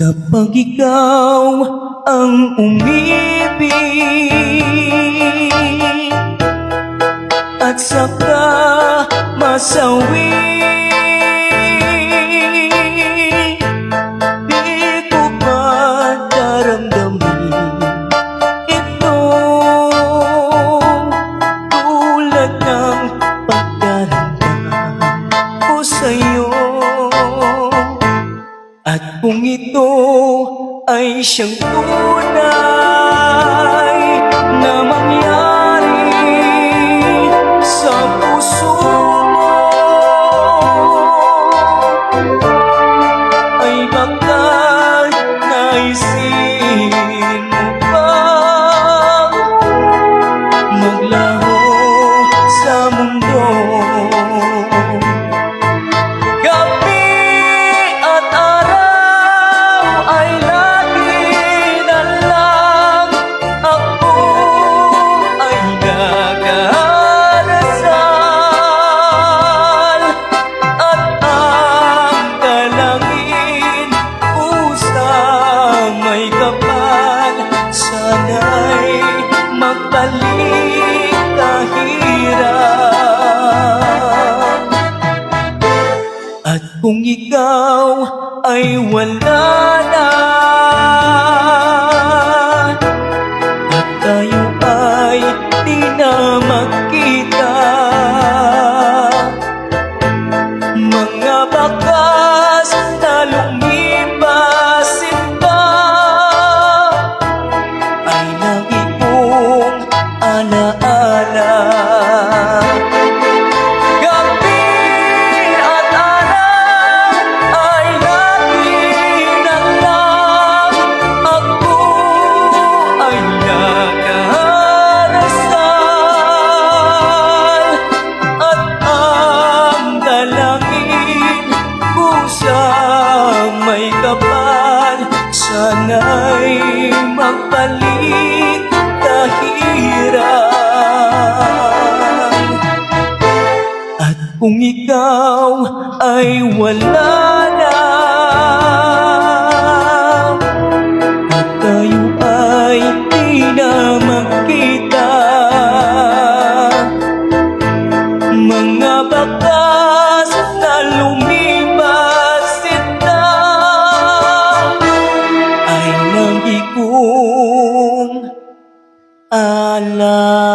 Kapag ikaw ang umibig at saka masawi, di ko ba daramdamin ito tulad ng pagdaramdam ko sa'yo? At kung ito ay siyang tunay na mangyari sa puso mo, ay baka naisin mo bang maglaho sa mundo? Sana'y magbalik kahirap. At kung ikaw ay wala na at tayo ay di na magkita, mga bakas na lumipas alaala. Gabi at araw ay lagi na lang ako ay nagdarasal, at ang dalangin ko sa may kapal, sana'y magbalik kahirap. At kung ikaw ay wala na at tayo ay di na magkita, mga bakas na lumipas ito ay lagi kong alaala.